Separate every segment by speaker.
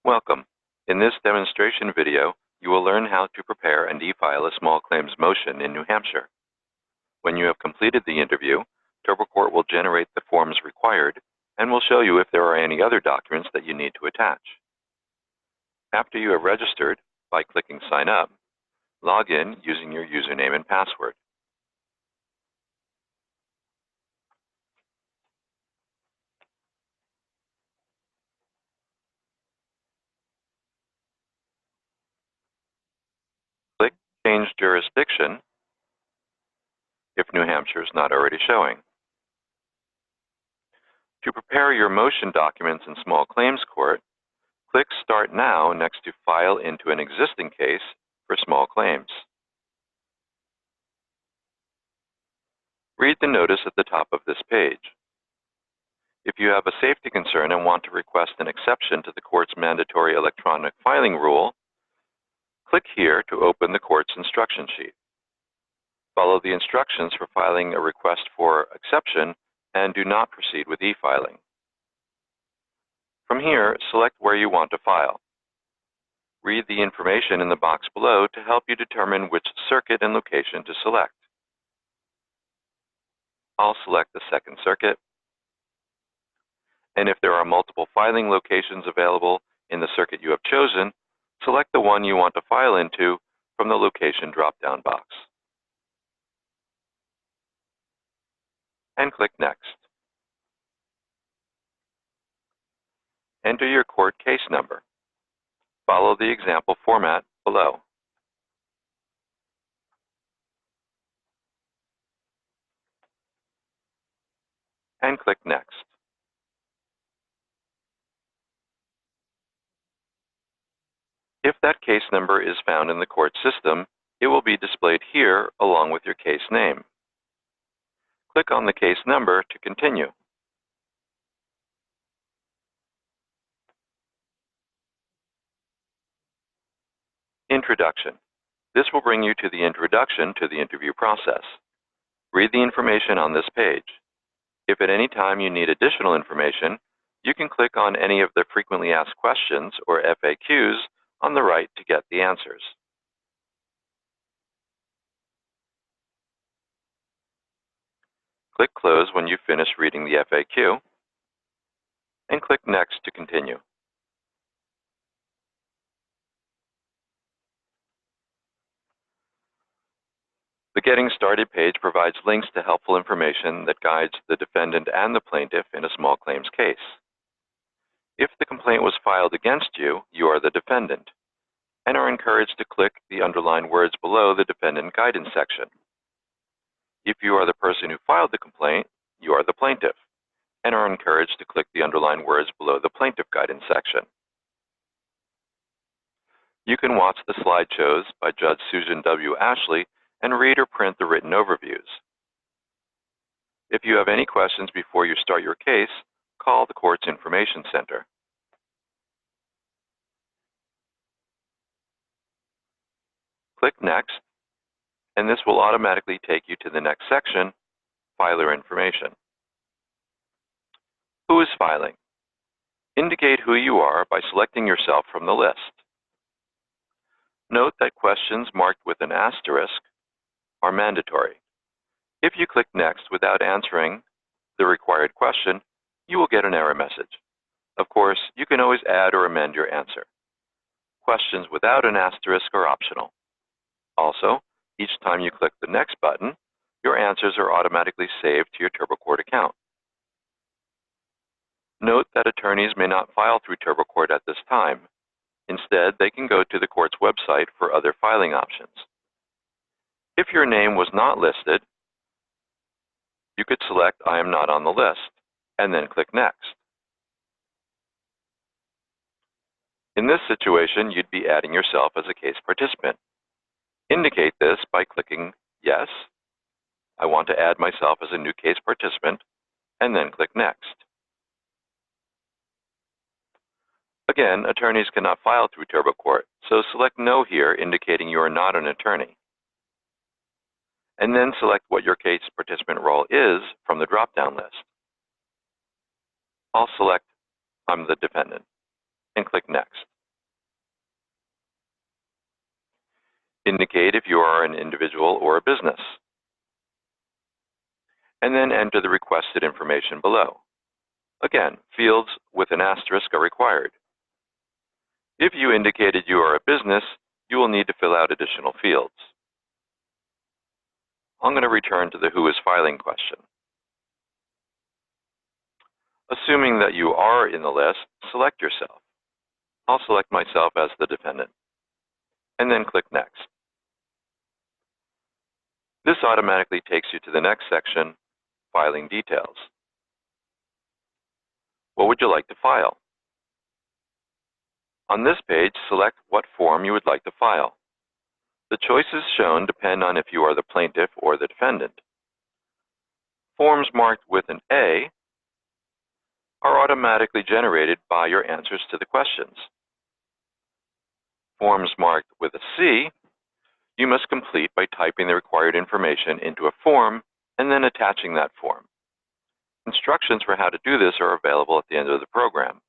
Speaker 1: Welcome. In this demonstration video, you will learn how to prepare and e-file a small claims motion in New Hampshire. When you have completed the interview, TurboCourt will generate the forms required and will show you if there are any other documents that you need to attach. After you have registered, by clicking Sign Up, log in using your username and password. Click Change Jurisdiction if New Hampshire is not already showing. To prepare your motion documents in Small Claims Court, click Start Now next to File into an existing case for small claims. Read the notice at the top of this page. If you have a safety concern and want to request an exception to the court's mandatory electronic filing rule, click here to open the court's instruction sheet. Follow the instructions for filing a request for exception and do not proceed with e-filing. From here, select where you want to file. Read the information in the box below to help you determine which circuit and location to select. I'll select the Second Circuit. And if there are multiple filing locations available in the circuit you have chosen, select the one you want to file into from the location drop-down box. And click Next. Enter your court case number. Follow the example format below. And click Next. If that case number is found in the court system, it will be displayed here along with your case name. Click on the case number to continue. Introduction. This will bring you to the introduction to the interview process. Read the information on this page. If at any time you need additional information, you can click on any of the frequently asked questions or FAQs on the right to get the answers. Click Close when you finish reading the FAQ, and click Next to continue. The Getting Started page provides links to helpful information that guides the defendant and the plaintiff in a small claims case. If the complaint was filed against you, you are the defendant, and are encouraged to click the underlined words below the Defendant Guidance section. If you are the person who filed the complaint, you are the plaintiff, and are encouraged to click the underlined words below the Plaintiff Guidance section. You can watch the slideshows by Judge Susan W. Ashley and read or print the written overviews. If you have any questions before you start your case, call the Court's Information Center. Click Next, and this will automatically take you to the next section, Filer Information. Who is filing? Indicate who you are by selecting yourself from the list. Note that questions marked with an asterisk are mandatory. If you click Next without answering the required question, you will get an error message. Of course, you can always add or amend your answer. Questions without an asterisk are optional. Also, each time you click the Next button, your answers are automatically saved to your TurboCourt account. Note that attorneys may not file through TurboCourt at this time. Instead, they can go to the court's website for other filing options. If your name was not listed, you could select I am not on the list, and then click Next. In this situation, you'd be adding yourself as a case participant. Indicate this by clicking Yes, I want to add myself as a new case participant, and then click Next. Again, attorneys cannot file through TurboCourt, so select No here, indicating you are not an attorney. And then select what your case participant role is from the drop-down list. I'll select I'm the defendant, and click Next. Indicate if you are an individual or a business. And then enter the requested information below. Again, fields with an asterisk are required. If you indicated you are a business, you will need to fill out additional fields. I'm going to return to the who is filing question. Assuming that you are in the list, select yourself. I'll select myself as the defendant, and then click Next. This automatically takes you to the next section, Filing Details. What would you like to file? On this page, select what form you would like to file. The choices shown depend on if you are the plaintiff or the defendant. Forms marked with an A are automatically generated by your answers to the questions. Forms marked with a C, you must complete by typing the required information into a form and then attaching that form. Instructions for how to do this are available at the end of the program.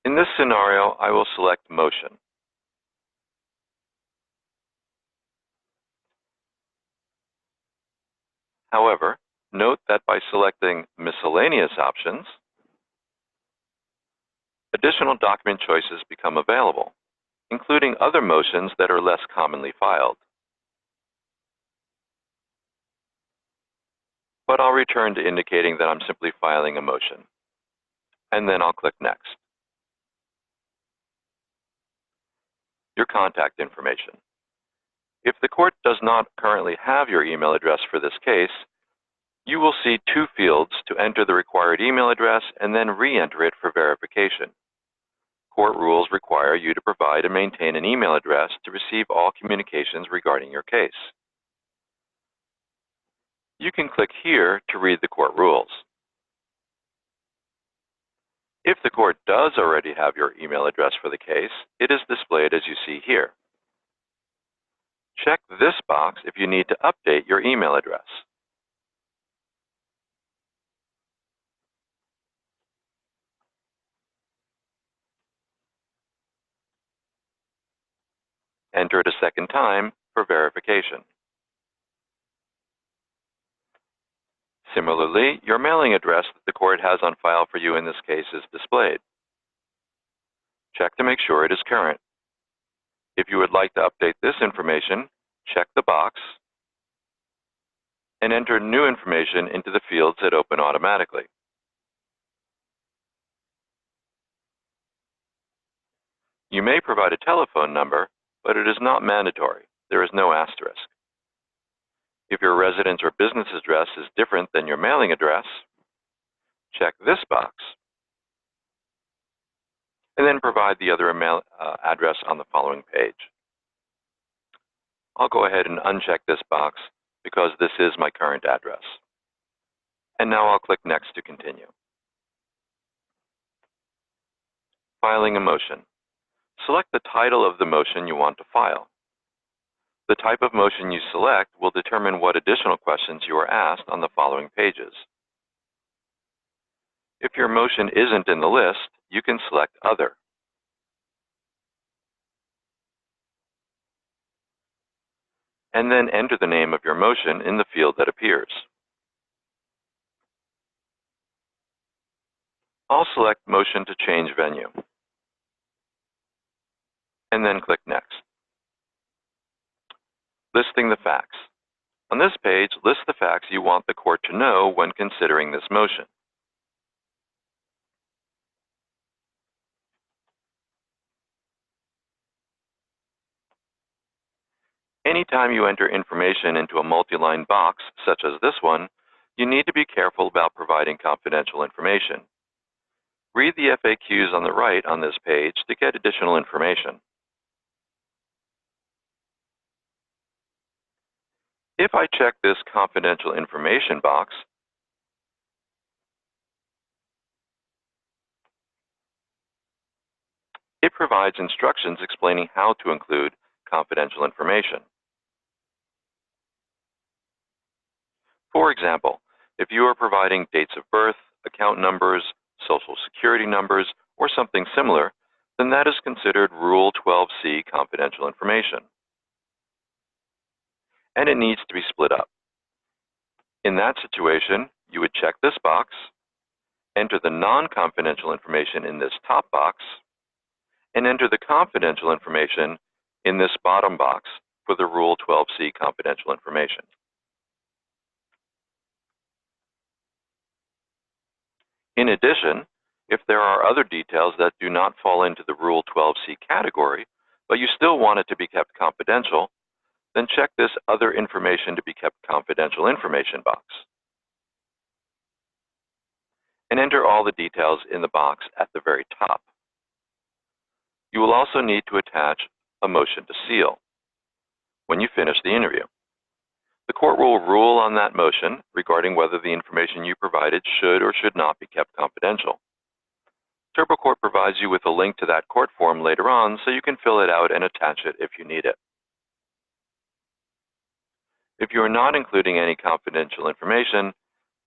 Speaker 1: In this scenario, I will select Motion. However, note that by selecting Miscellaneous options, additional document choices become available, including other motions that are less commonly filed. But I'll return to indicating that I'm simply filing a motion, and then I'll click Next. Your contact information. If the court does not currently have your email address for this case, you will see two fields to enter the required email address and then re-enter it for verification. Court rules require you to provide and maintain an email address to receive all communications regarding your case. You can click here to read the court rules. If the court does already have your email address for the case, it is displayed as you see here. Check this box if you need to update your email address. Enter it a second time for verification. Similarly, your mailing address that the court has on file for you in this case is displayed. Check to make sure it is current. If you would like to update this information, check the box and enter new information into the fields that open automatically. You may provide a telephone number, but it is not mandatory. There is no asterisk. If your residence or business address is different than your mailing address, check this box, and then provide the other email address on the following page. I'll go ahead and uncheck this box because this is my current address. And now I'll click Next to continue. Filing a motion. Select the title of the motion you want to file. The type of motion you select will determine what additional questions you are asked on the following pages. If your motion isn't in the list, you can select Other. And then enter the name of your motion in the field that appears. I'll select Motion to change venue, and then click Next. Listing the facts. On this page, list the facts you want the court to know when considering this motion. Anytime you enter information into a multi-line box, such as this one, you need to be careful about providing confidential information. Read the FAQs on the right on this page to get additional information. If I check this confidential information box, it provides instructions explaining how to include confidential information. For example, if you are providing dates of birth, account numbers, social security numbers, or something similar, then that is considered Rule 12C confidential information. and it needs to be split up. In that situation, you would check this box, enter the non-confidential information in this top box, and enter the confidential information in this bottom box for the Rule 12c confidential information. In addition, if there are other details that do not fall into the Rule 12c category, but you still want it to be kept confidential, then check this Other Information to be Kept Confidential information box, and enter all the details in the box at the very top. You will also need to attach a motion to seal when you finish the interview. The court will rule on that motion regarding whether the information you provided should or should not be kept confidential. TurboCourt provides you with a link to that court form later on so you can fill it out and attach it if you need it. If you are not including any confidential information,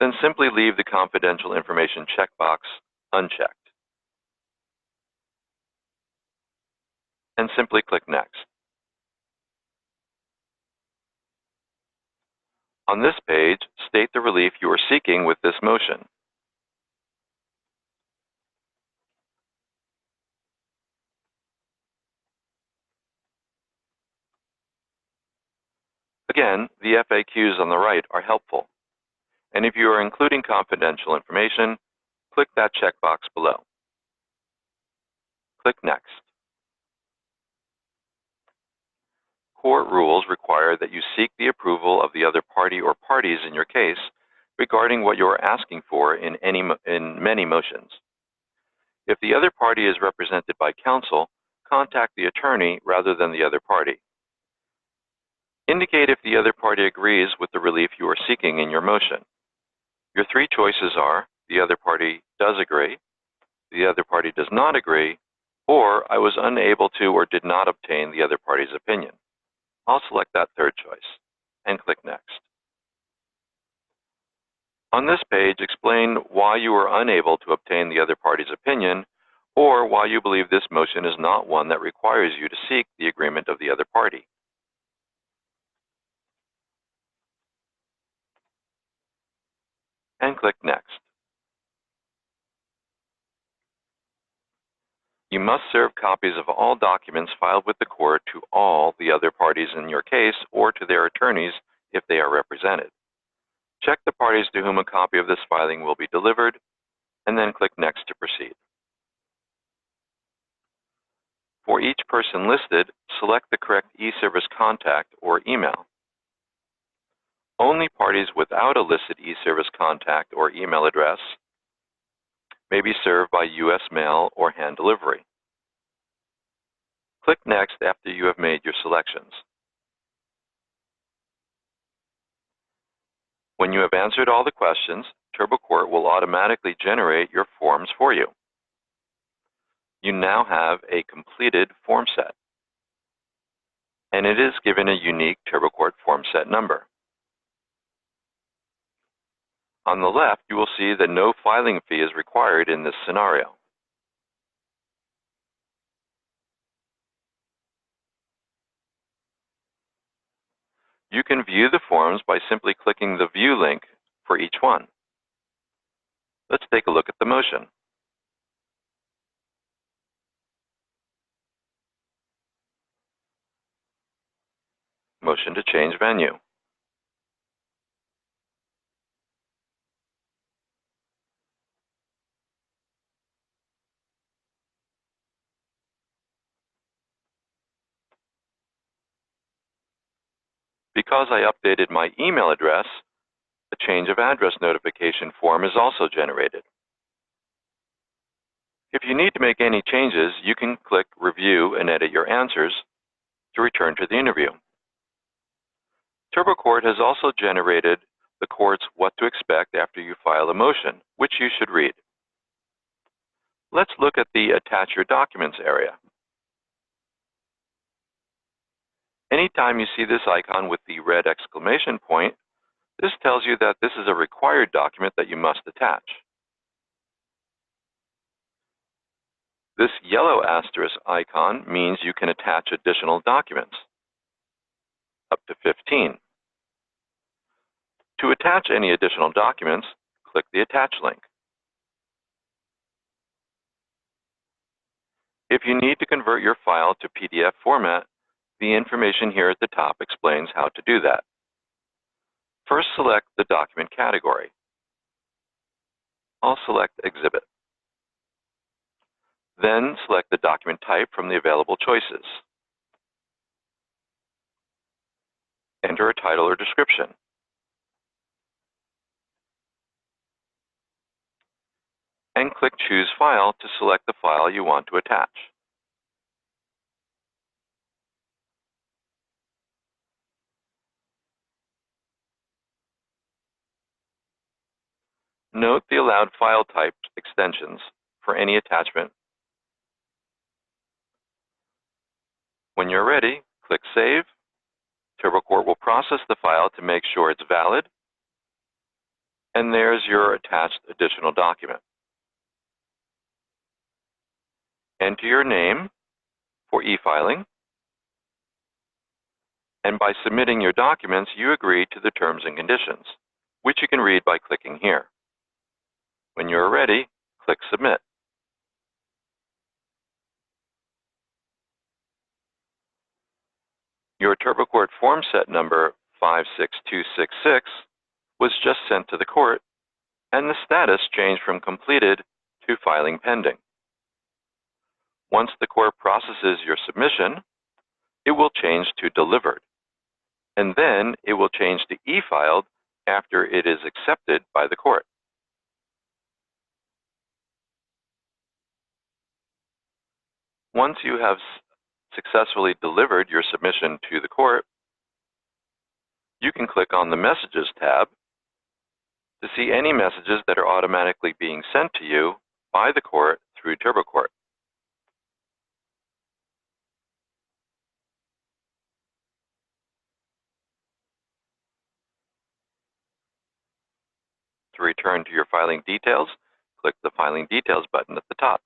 Speaker 1: then simply leave the confidential information checkbox unchecked and simply click Next. On this page, state the relief you are seeking with this motion. Again, the FAQs on the right are helpful, and if you are including confidential information, click that checkbox below. Click Next. Court rules require that you seek the approval of the other party or parties in your case regarding what you are asking for in many motions. If the other party is represented by counsel, contact the attorney rather than the other party. Indicate if the other party agrees with the relief you are seeking in your motion. Your three choices are: the other party does agree, the other party does not agree, or I was unable to or did not obtain the other party's opinion. I'll select that third choice and click Next. On this page, explain why you were unable to obtain the other party's opinion, or why you believe this motion is not one that requires you to seek the agreement of the other party. And click Next. You must serve copies of all documents filed with the court to all the other parties in your case or to their attorneys if they are represented. Check the parties to whom a copy of this filing will be delivered, and then click Next to proceed. For each person listed, select the correct e-service contact or email. Only parties without a listed e-service contact or email address may be served by U.S. mail or hand delivery. Click Next after you have made your selections. When you have answered all the questions, TurboCourt will automatically generate your forms for you. You now have a completed form set, and it is given a unique TurboCourt form set number. On the left, you will see that no filing fee is required in this scenario. You can view the forms by simply clicking the View link for each one. Let's take a look at the motion. Motion to change venue. Because I updated my email address, a change of address notification form is also generated. If you need to make any changes, you can click Review and edit your answers to return to the interview. TurboCourt has also generated the court's What to Expect after you file a motion, which you should read. Let's look at the Attach Your Documents area. Anytime you see this icon with the red exclamation point, this tells you that this is a required document that you must attach. This yellow asterisk icon means you can attach additional documents, up to 15. To attach any additional documents, click the Attach link. If you need to convert your file to PDF format, the information here at the top explains how to do that. First, select the document category. I'll select Exhibit. Then select the document type from the available choices. Enter a title or description. And click Choose File to select the file you want to attach. Note the allowed file type extensions for any attachment. When you're ready, click Save. TurboCourt will process the file to make sure it's valid. And there's your attached additional document. Enter your name for e-filing. And by submitting your documents, you agree to the terms and conditions, which you can read by clicking here. When you're ready, click Submit. Your TurboCourt form set number 56266 was just sent to the court, and the status changed from completed to filing pending. Once the court processes your submission, it will change to delivered, and then it will change to e-filed after it is accepted by the court. Once you have successfully delivered your submission to the court, you can click on the Messages tab to see any messages that are automatically being sent to you by the court through TurboCourt. To return to your filing details, click the Filing Details button at the top.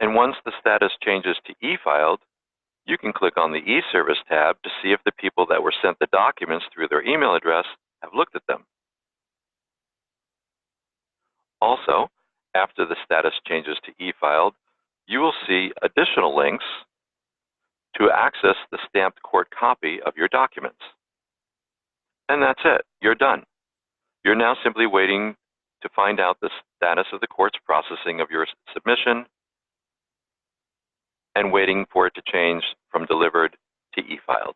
Speaker 1: And once the status changes to e-filed, you can click on the e-Service tab to see if the people that were sent the documents through their email address have looked at them. Also, after the status changes to e-filed, you will see additional links to access the stamped court copy of your documents. And that's it. You're done. You're now simply waiting to find out the status of the court's processing of your submission and waiting for it to change from delivered to e-filed.